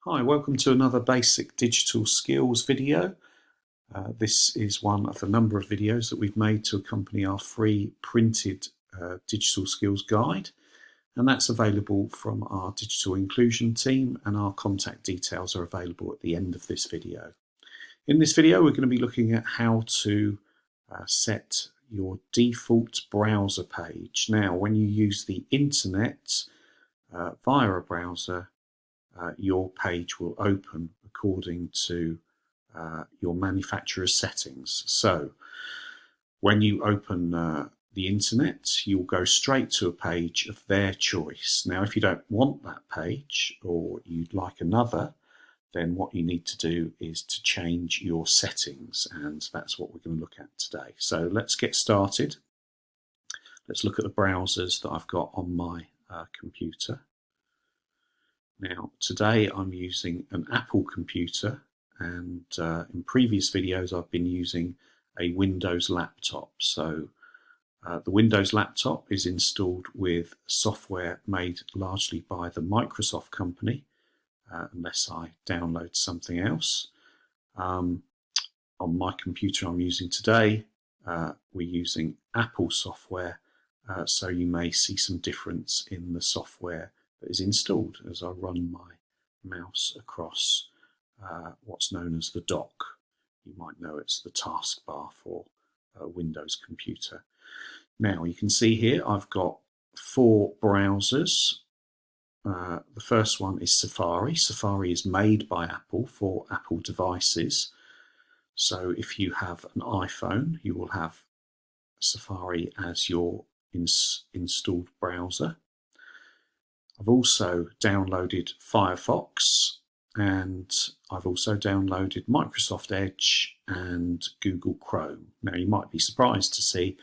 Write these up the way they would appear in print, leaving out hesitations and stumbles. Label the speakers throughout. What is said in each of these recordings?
Speaker 1: Hi, welcome to another basic digital skills video. This is one of a number of videos that we've made to accompany our free printed digital skills guide, and that's available from our digital inclusion team, and our contact details are available at the end of this video. In this video we're going to be looking at how to set your default browser page. Now, when you use the internet via a browser, your page will open according to your manufacturer's settings. So when you open the internet, you'll go straight to a page of their choice. Now, if you don't want that page or you'd like another, then what you need to do is to change your settings, and that's what we're going to look at today. So let's get started. Let's look at the browsers that I've got on my computer. Now, today I'm using an Apple computer, and in previous videos I've been using a Windows laptop. So the Windows laptop is installed with software made largely by the Microsoft company, unless I download something else. On my computer I'm using today, we're using Apple software, so you may see some difference in the software that is installed as I run my mouse across what's known as the dock. You might know it's the taskbar for a Windows computer. Now, you can see here I've got 4 browsers. The first one is Safari. Safari is made by Apple for Apple devices. So if you have an iPhone, you will have Safari as your installed browser. I've also downloaded Firefox, and I've also downloaded Microsoft Edge and Google Chrome. Now, you might be surprised to see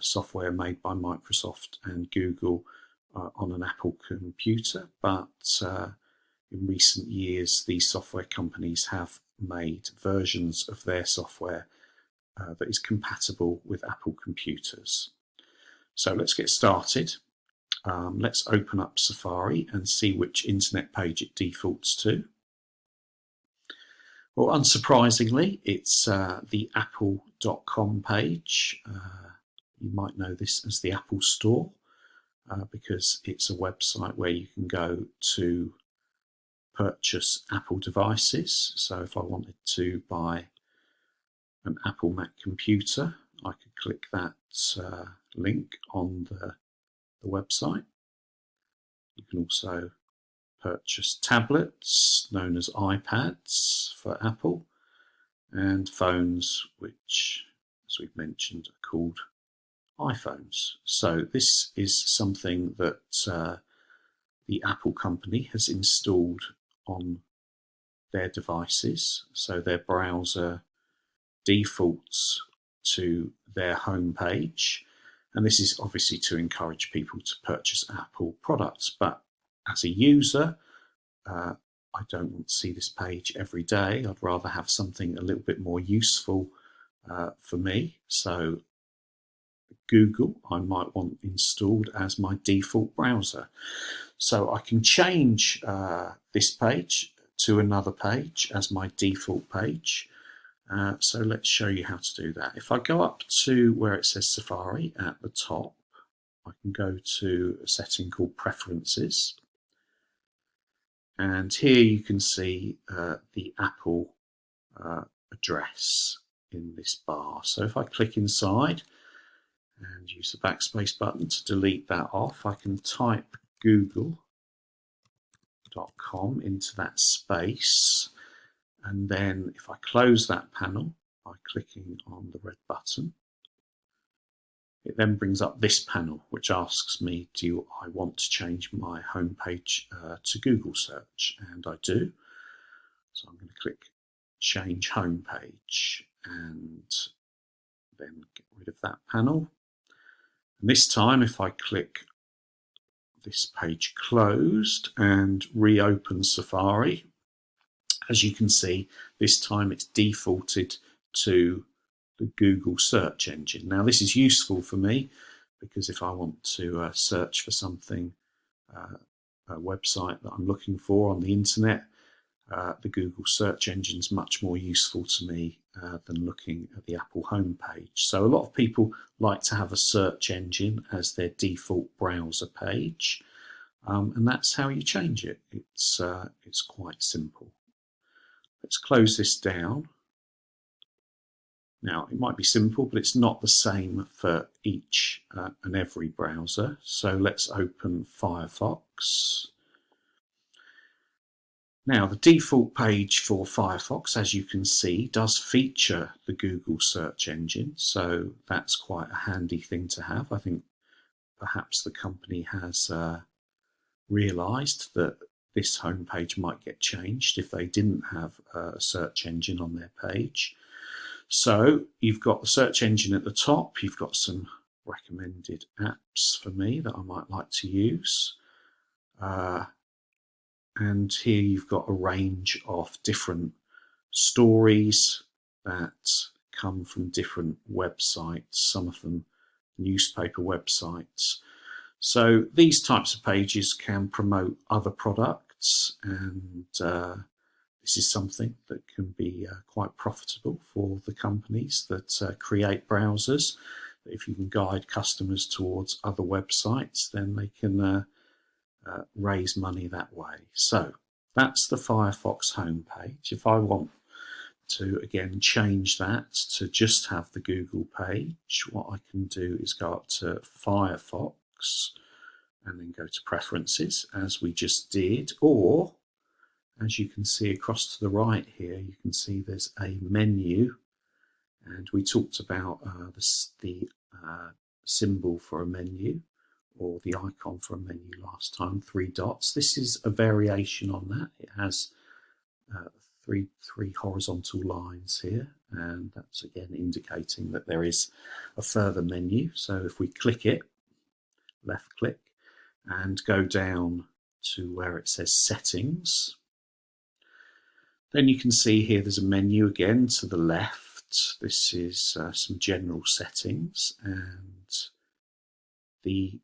Speaker 1: software made by Microsoft and Google on an Apple computer, but in recent years these software companies have made versions of their software that is compatible with Apple computers. So let's get started. Let's open up Safari and see which internet page it defaults to. Well, unsurprisingly, it's the apple.com page. You might know this as the Apple Store, because it's a website where you can go to purchase Apple devices. So if I wanted to buy an Apple Mac computer, I could click that link on the website. You can also purchase tablets known as iPads for Apple, and phones, which, as we've mentioned, are called iPhones. So this is something that the Apple company has installed on their devices. So their browser defaults to their home page, and this is obviously to encourage people to purchase Apple products. But as a user, I don't want to see this page every day. I'd rather have something a little bit more useful for me. So Google I might want installed as my default browser. So I can change this page to another page as my default page. So let's show you how to do that. If I go up to where it says Safari at the top, I can go to a setting called Preferences. And here you can see the Apple address in this bar. So if I click inside and use the backspace button to delete that off, I can type google.com into that space. And then if I close that panel by clicking on the red button, it then brings up this panel, which asks me, do I want to change my home page to Google search? And I do. So I'm going to click change home page and then get rid of that panel. And this time, if I click this page closed and reopen Safari, as you can see, this time it's defaulted to the Google search engine. Now, this is useful for me because if I want to search for something, a website that I'm looking for on the internet, the Google search engine is much more useful to me than looking at the Apple homepage. So a lot of people like to have a search engine as their default browser page, and that's how you change it. It's quite simple. Let's close this down. Now, it might be simple, but it's not the same for each and every browser. So let's open Firefox. Now, the default page for Firefox, as you can see, does feature the Google search engine. So that's quite a handy thing to have. I think perhaps the company has realized that this homepage might get changed if they didn't have a search engine on their page. So you've got the search engine at the top. You've got some recommended apps for me that I might like to use. And here you've got a range of different stories that come from different websites, some of them newspaper websites. So these types of pages can promote other products, and this is something that can be quite profitable for the companies that create browsers. If you can guide customers towards other websites, then they can raise money that way. So that's the Firefox homepage. If I want to again change that to just have the Google page, what I can do is go up to Firefox and then go to Preferences, as we just did, or as you can see across to the right here, you can see there's a menu, and we talked about the symbol for a menu, or the icon for a menu last time, 3 dots. This is a variation on that. It has three horizontal lines here, and that's again indicating that there is a further menu. So if we click it, left click, and go down to where it says Settings, then you can see here there's a menu again to the left. This is some general settings, and the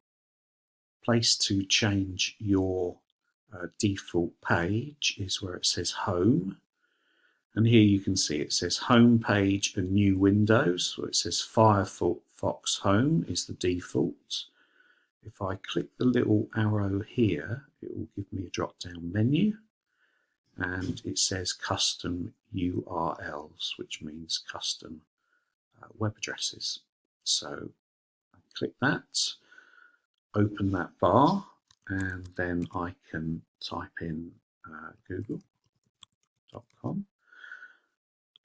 Speaker 1: place to change your default page is where it says Home, and here you can see it says Home Page and New Windows. So it says Firefox Home is the default. If I click the little arrow here, it will give me a drop-down menu, and it says Custom URLs, which means custom web addresses. So I click that, open that bar, and then I can type in google.com,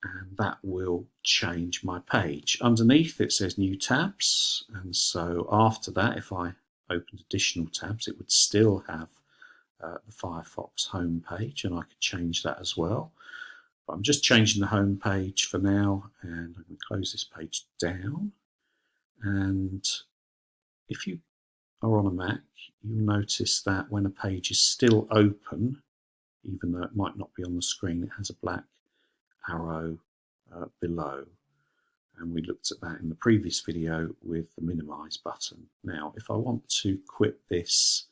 Speaker 1: and that will change my page. Underneath it says New Tabs, and so after that, if I opened additional tabs, it would still have the Firefox home page, and I could change that as well. But I'm just changing the home page for now, and I'm going to close this page down. And if you are on a Mac, you'll notice that when a page is still open, even though it might not be on the screen, it has a black arrow below. And we looked at that in the previous video with the minimize button. Now, if I want to quit this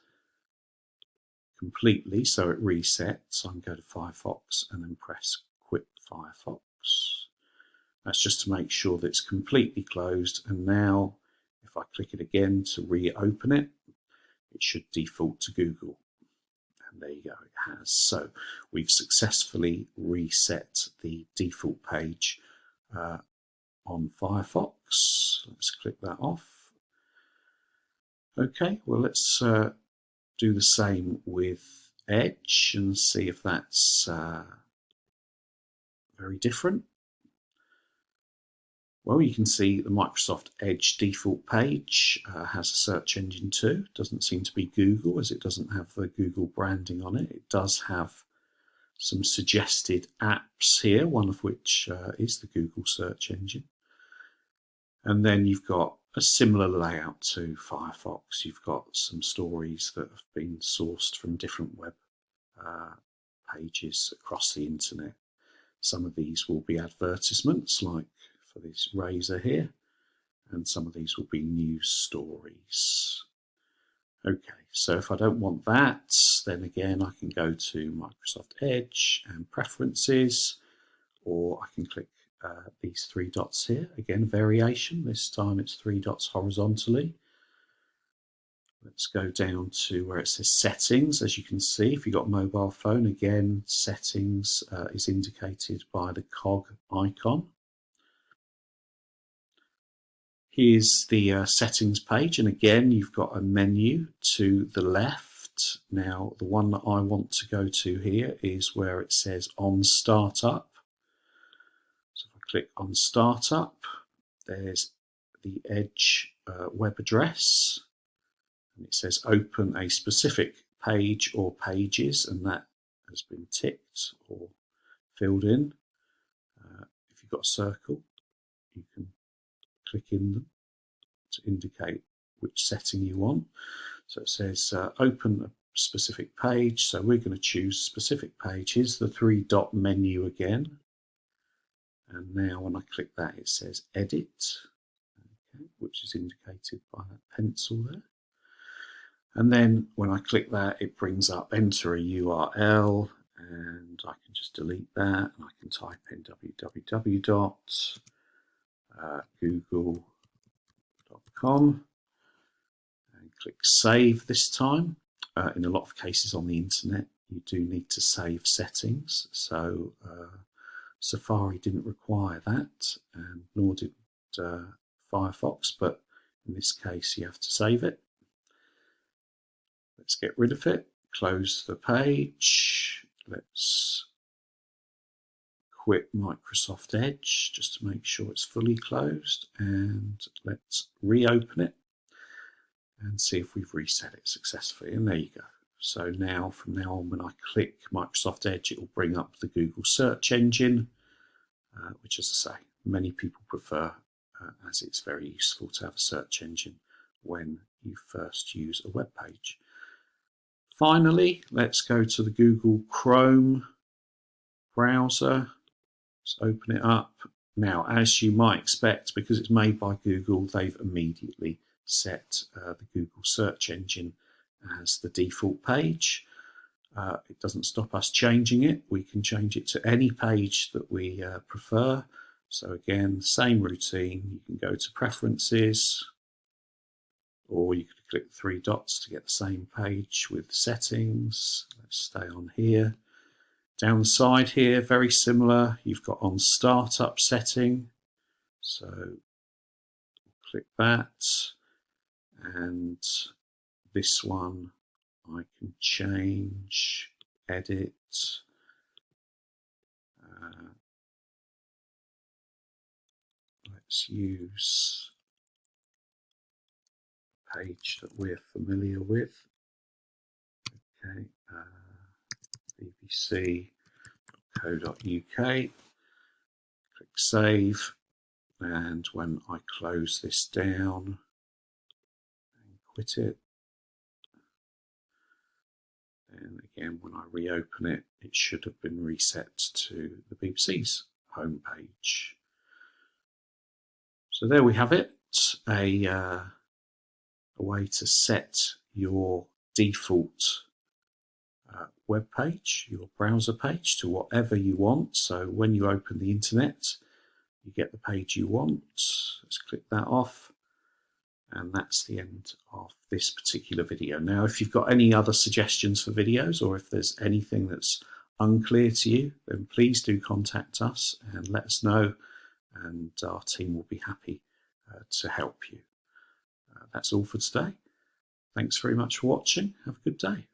Speaker 1: completely so it resets, I can go to Firefox and then press Quit Firefox. That's just to make sure that it's completely closed, and now if I click it again to reopen it, it should default to Google. And there you go, it has. So we've successfully reset the default page on Firefox. Let's click that off. Okay, well, let's do the same with Edge and see if that's very different. Well, you can see the Microsoft Edge default page has a search engine too. Doesn't seem to be Google, as it doesn't have the Google branding on it. It does have some suggested apps here, one of which is the Google search engine. And then you've got a similar layout to Firefox. You've got some stories that have been sourced from different web pages across the internet. Some of these will be advertisements, like for this razor here, and some of these will be news stories. Okay, so if I don't want that, then again I can go to Microsoft Edge and Preferences, or I can click these three dots here. Again, variation. This time it's three dots horizontally. Let's go down to where it says Settings. As you can see, if you've got a mobile phone, again, Settings is indicated by the cog icon. Here's the settings page, and again, you've got a menu to the left. Now, the one that I want to go to here is where it says On Startup. So if I click on Startup, there's the Edge web address. And it says open a specific page or pages, and that has been ticked or filled in. If you've got a circle, you can click in them to indicate which setting you want. So it says open a specific page, so we're going to choose specific page. Here's the three dot menu again, and now when I click that it says edit, okay, which is indicated by that pencil there. And then when I click that, it brings up enter a URL, and I can just delete that, and I can type in www.google.com and click save this time. In a lot of cases on the internet, you do need to save settings, so Safari didn't require that, and nor did Firefox, but in this case you have to save it. Let's get rid of it, close the page. Let's quit Microsoft Edge just to make sure it's fully closed, and let's reopen it and see if we've reset it successfully. And there you go. So now, from now on, when I click Microsoft Edge, it will bring up the Google search engine, which, as I say, many people prefer, as it's very useful to have a search engine when you first use a web page. Finally, let's go to the Google Chrome browser. Let's open it up. Now, as you might expect, because it's made by Google, they've immediately set the Google search engine as the default page. It doesn't stop us changing it. We can change it to any page that we prefer. So again, same routine. You can go to Preferences, or you could click three dots to get the same page with settings. Let's stay on here. Down the side here, very similar. You've got on startup setting. So click that. And this one I can change, edit. Let's use page that we're familiar with. Okay, bbc.co.uk. Click save, and when I close this down and quit it, and again when I reopen it, it should have been reset to the BBC's homepage. So there we have it, a way to set your default web page, your browser page, to whatever you want. So when you open the internet, you get the page you want. Let's click that off, and that's the end of this particular video. Now, if you've got any other suggestions for videos, or if there's anything that's unclear to you, then please do contact us and let us know, and our team will be happy to help you. That's all for today. Thanks very much for watching. Have a good day.